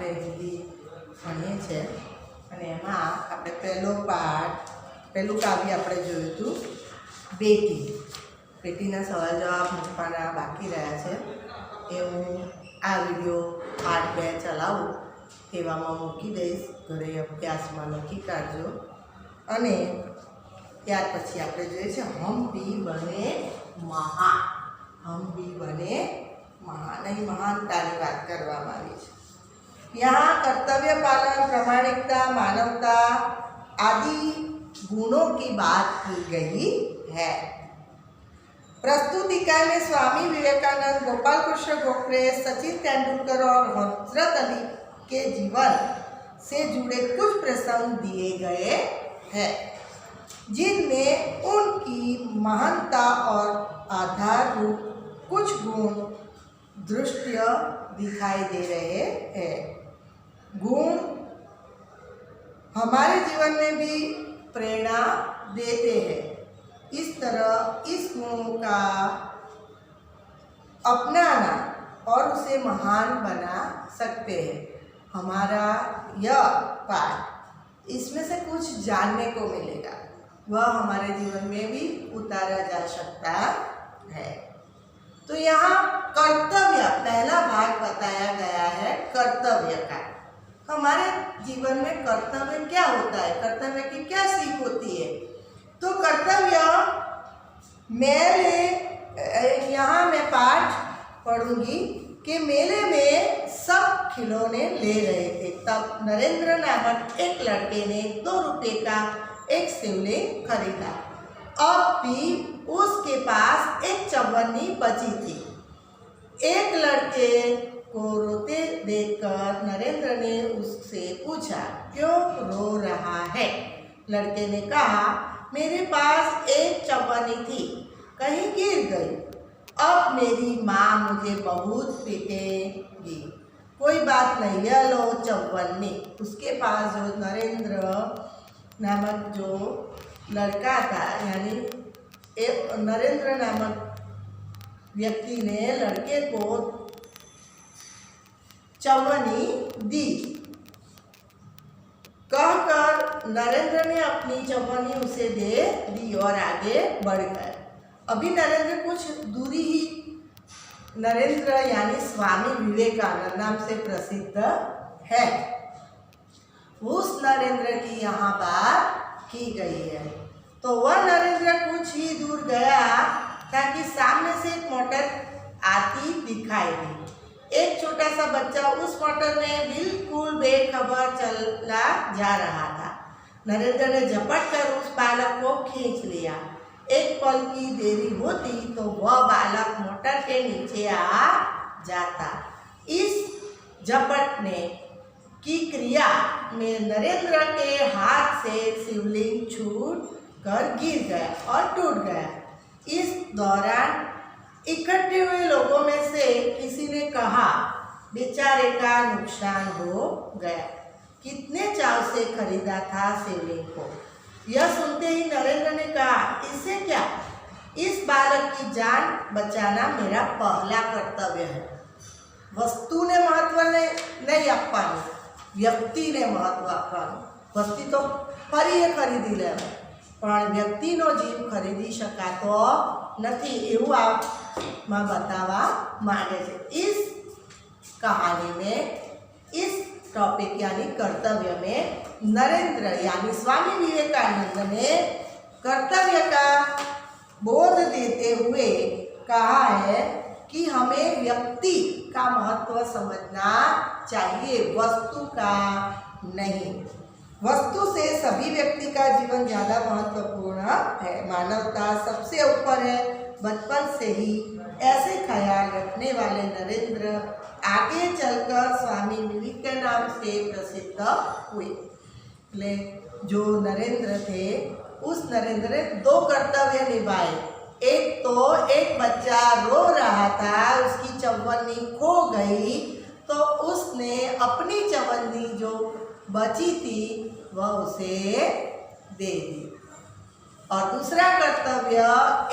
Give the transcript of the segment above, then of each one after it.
આપણે હિન્દી ભણીએ છીએ અને એમાં આપણે પહેલું કાવ્ય આપણે જોયું હતું બેટી. બેટીના સવાલ જવાબ મૂકવાના બાકી રહ્યા છે. એ હું આ વિડીયો પાર્ટ 2 ચલાવું તેવામાં મૂકી દઈશ. ઘરે અભ્યાસમાં લખી કાઢજો. અને ત્યાર પછી આપણે જોઈએ છે હમ ભી બને મહાન. હમ ભી બને महान. અહીં महानताની વાત કરવામાં આવી છે. यहाँ कर्तव्य पालन, प्रामाणिकता, मानवता आदि गुणों की बात की गई है. प्रस्तुत इकाई में स्वामी विवेकानंद, गोपाल कृष्ण गोखले, सचिन तेंदुलकर और हजरत अली के जीवन से जुड़े कुछ प्रसंग दिए गए हैं जिनमें उनकी महानता और आधारभूत कुछ गुण दृष्टि दिखाई दे रहे हैं. गुण हमारे जीवन में भी प्रेरणा देते हैं. इस तरह इस गुणों का अपनाना और उसे महान बना सकते हैं. हमारा यह पाठ इसमें से कुछ जानने को मिलेगा, वह हमारे जीवन में भी उतारा जा सकता है. तो यहाँ कर्तव्य पहला भाग बताया गया है. कर्तव्य का हमारे जीवन में कर्तव्य क्या होता है, कर्तव्य की क्या सीख होती है. तो कर्तव्य यहाँ मैं पाठ पढ़ूंगी कि मेले में सब खिलौने ले रहे थे. तब नरेंद्र नामक एक लड़के ने 2 रुपये का एक शिवलिंग खरीदा. अब भी उसके पास एक चवन्नी बची थी. एक लड़के को रोते देखकर नरेंद्र ने उससे पूछा, क्यों रो रहा है. लड़के ने कहा, मेरे पास एक चवन्नी थी, कहीं गिर गई. अब मेरी माँ मुझे बहुत पीटेगी. कोई बात नहीं, यह लो चवन्नी. उसके पास जो नरेंद्र नामक जो लड़का था, यानी एक नरेंद्र नामक व्यक्ति ने लड़के को चवन्नी दी. कहकर नरेंद्र ने अपनी चवन्नी उसे दे दी और आगे बढ़ गए. अभी नरेंद्र कुछ दूरी ही नरेंद्र यानी स्वामी विवेकानंद नाम से प्रसिद्ध है. उस नरेंद्र की यहाँ बात की गई है. तो वह नरेंद्र कुछ ही दूर गया ताकि सामने से एक मोटर आती दिखाई दी. एक छोटा सा बच्चा उस मोटर में बिल्कुल बेखबर चला जा रहा था. नरेंद्र ने झपट कर उस बालक को खींच लिया. एक पल की देरी होती तो वह बालक मोटर के नीचे आ जाता. इस झपटने की क्रिया में नरेंद्र के हाथ से शिवलिंग छूट कर गिर गया और टूट गया. इस दौरान इकट्ठे हुए लोगों में से किसी ने कहा, बेचारे का नुकसान हो गया, कितने चाव से खरीदा था शिवलिंग को. यह सुनते ही नरेंद्र ने कहा, इससे क्या, इस बालक की जान बचाना मेरा पहला कर्तव्य है. वस्तु ने महत्व नहीं આપવાનું, વ્યક્તિને મહત્વ આપવાનું. વસ્તુ તો ફરીએ ખરીદી લેવા, પણ વ્યક્તિનો જીવ ખરીદી શકાતો નથી એવું આમાં બતાવવા માંગે છે. इस कहानी में इस टॉपिक यानी कर्तव्य में नरेंद्र यानी स्वामी विवेकानंद ने कर्तव्य का बोध देते हुए कहा है कि हमें व्यक्ति का महत्व समझना चाहिए, वस्तु का नहीं. वस्तु से सभी व्यक्ति का जीवन ज़्यादा महत्वपूर्ण है. मानवता सबसे ऊपर है. बचपन से ही ऐसे ख्याल रखने वाले नरेंद्र आगे चलकर स्वामी विवेक के नाम से प्रसिद्ध हुए. जो नरेंद्र थे उस नरेंद्र ने 2 कर्तव्य निभाए. एक तो एक बच्चा रो रहा था, उसकी चवन्नी खो गई, तो उसने अपनी चवन्नी जो बची थी वह उसे दे दी. और दूसरा कर्तव्य,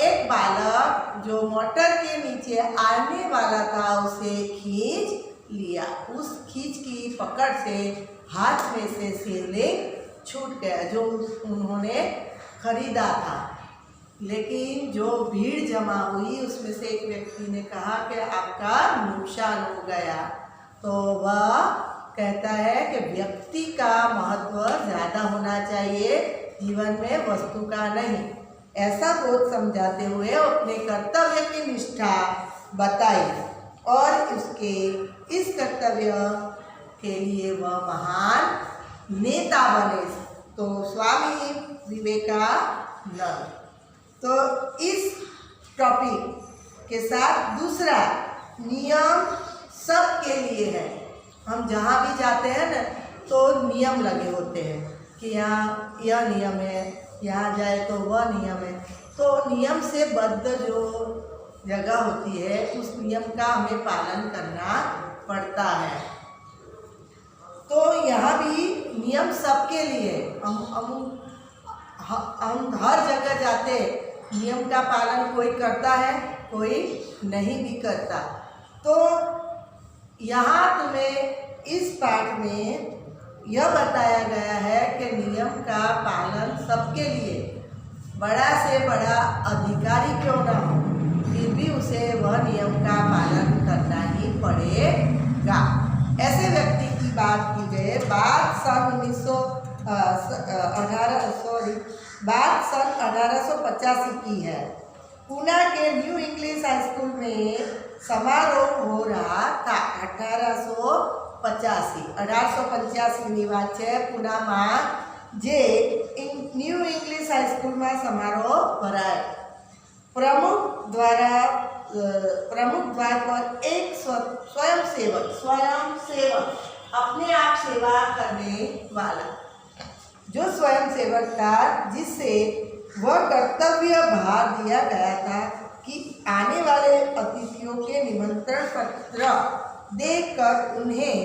एक बालक जो मोटर के नीचे आने वाला था उसे खींच लिया। उस खींच की पकड़ से हाथ में से शिवलिंग छूट गया जो उन्होंने खरीदा था। लेकिन जो भीड़ जमा हुई उसमें से एक व्यक्ति ने कहा कि आपका नुकसान हो गया। तो वह कहता है कि व्यक्ति का महत्व ज़्यादा होना चाहिए जीवन में, वस्तु का नहीं। ऐसा बोध समझाते हुए अपने कर्तव्य की निष्ठा बताई और उसके इस कर्तव्य के लिए वह महान नेता बने। तो स्वामी विवेकानंद। तो इस टॉपिक के साथ दूसरा नियम सबके लिए है। हम जहाँ भी जाते हैं ना तो नियम लगे होते हैं कि यहाँ यह नियम है, यहाँ जाए तो वह नियम है। तो नियम से बद्ध जो जगह होती है उस नियम का हमें पालन करना पड़ता है। तो यहाँ भी नियम सबके लिए। हम हर जगह जाते नियम का पालन कोई करता है, कोई नहीं भी करता। तो यहाँ तुम्हें इस पाठ में यह बताया गया है कि नियम का पालन सबके लिए, बड़ा से बड़ा अधिकारी क्यों ना हो फिर भी उसे वह नियम का पालन करना ही पड़ेगा। ऐसे व्यक्ति की बात की गई। बात सन 1885 की है। पुणे के न्यू इंग्लिश हाई स्कूल में समारोह हो रहा था। 1885 ની વાત છે। પુનામાં જે ન્યू इंग्लिश हाई स्कूल में समारोह भराय। प्रमुख द्वार पर एक स्वयंसेवक अपने आप सेवा करने वाला जो स्वयंसेवक था, जिससे वह कर्तव्य भार दिया गया था कि आने वाले अतिथियों के निमंत्रण पत्र देकर उन्हें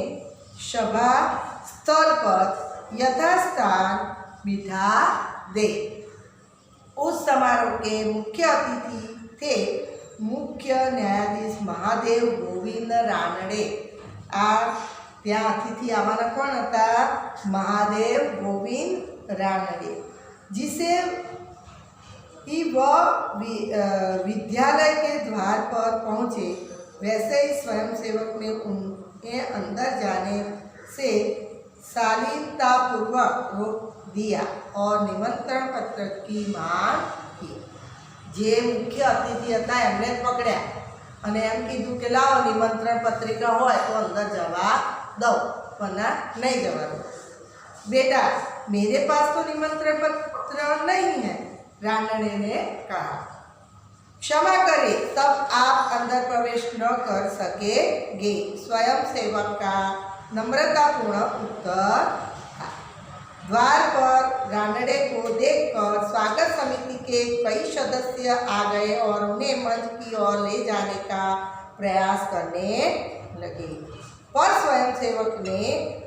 सभा स्थल पर यथास्थान बिठा दे। उस समारोह के मुख्य अतिथि थे मुख्य न्यायाधीश महादेव गोविंद रानडे। त्या अतिथि आवाना कौन था? महादेव गोविंद रानडे, जिसे ही वह विद्यालय के द्वार पर पहुँचे। वैसे ही स्वयंसेवक ने उन्हें अंदर जाने से शालीनतापूर्वक रोक दिया और निमंत्रण पत्र की मांग की। जे मुख्य अतिथि હતા એમને પકડ્યા અને એમ કીધું કે લાવો નિમંત્રણ પત્રિકા હોય તો અંદર જવા દો, વરના नहीं જવા દો। बेटा मेरे पास तो निमंत्रण पत्र नहीं है, रानडे ने कहा। क्षमा करें, तब आप अंदर प्रवेश न कर सकेंगे। स्वयं सेवक का नम्रतापूर्ण उत्तर। द्वार पर रानडे को देखकर स्वागत समिति के कई सदस्य आ गए और उन्हें मंच की ओर ले जाने का प्रयास करने लगे। पर स्वयंसेवक ने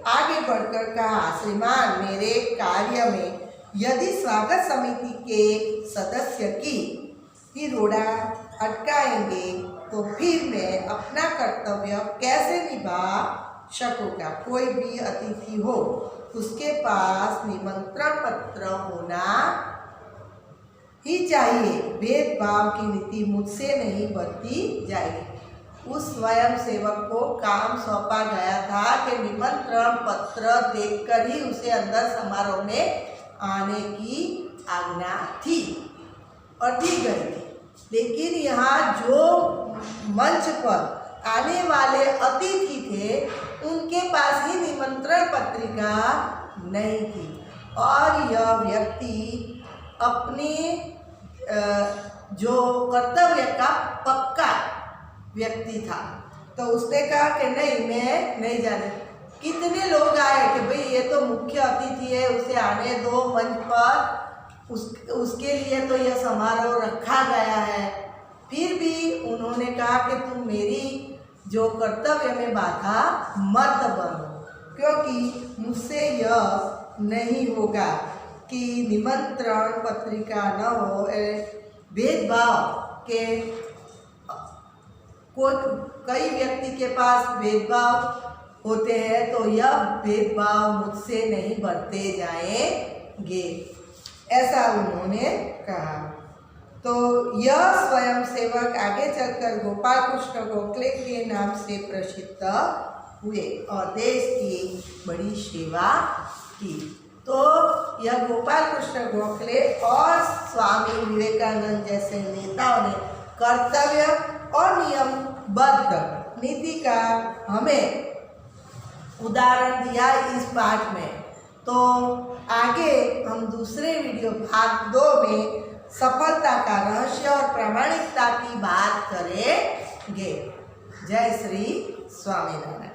आगे बढ़कर कहा, श्रीमान, मेरे कार्य में यदि स्वागत समिति के सदस्य की ही रोड़ा अटकाएंगे तो फिर मैं अपना कर्तव्य कैसे निभा सकूँगा। कोई भी अतिथि हो उसके पास निमंत्रण पत्र होना ही चाहिए। भेदभाव की नीति मुझसे नहीं बरती जाएगी। उस स्वयं सेवक को काम सौंपा गया था कि निमंत्रण पत्र देखकर ही उसे अंदर समारोह में आने की आज्ञा थी और दी गई थी। लेकिन यहाँ जो मंच पर आने वाले अतिथि थे उनके पास ही निमंत्रण पत्रिका नहीं थी और यह व्यक्ति अपने जो कर्तव्य का पक्का व्यक्ति था। तो उसने कहा कि नहीं, मैं नहीं जाने। कितने लोग आए कि भाई ये तो मुख्य अतिथि है, उसे आने दो मंच पर, उसके लिए तो यह समारोह रखा गया है। फिर भी उन्होंने कहा कि तुम मेरी जो कर्तव्य में बाधा मत बनो, क्योंकि मुझसे यह नहीं होगा कि निमंत्रण पत्रिका न हो। भेदभाव के कई व्यक्ति के पास भेदभाव होते हैं तो यह भेदभाव मुझसे नहीं बरते जाएंगे, ऐसा उन्होंने कहा। तो यह स्वयं सेवक आगे चलकर गोपाल कृष्ण गोखले के नाम से प्रसिद्ध हुए और देश की बड़ी सेवा की। तो यह गोपाल कृष्ण गोखले और स्वामी विवेकानंद जैसे नेताओं ने कर्तव्य और नियमबद्ध नीति का हमें उदाहरण दिया इस पाठ में। तो आगे हम दूसरे वीडियो भाग 2 में सफलता का रहस्य और प्रामाणिकता की बात करेंगे। जय श्री स्वामीनारायण।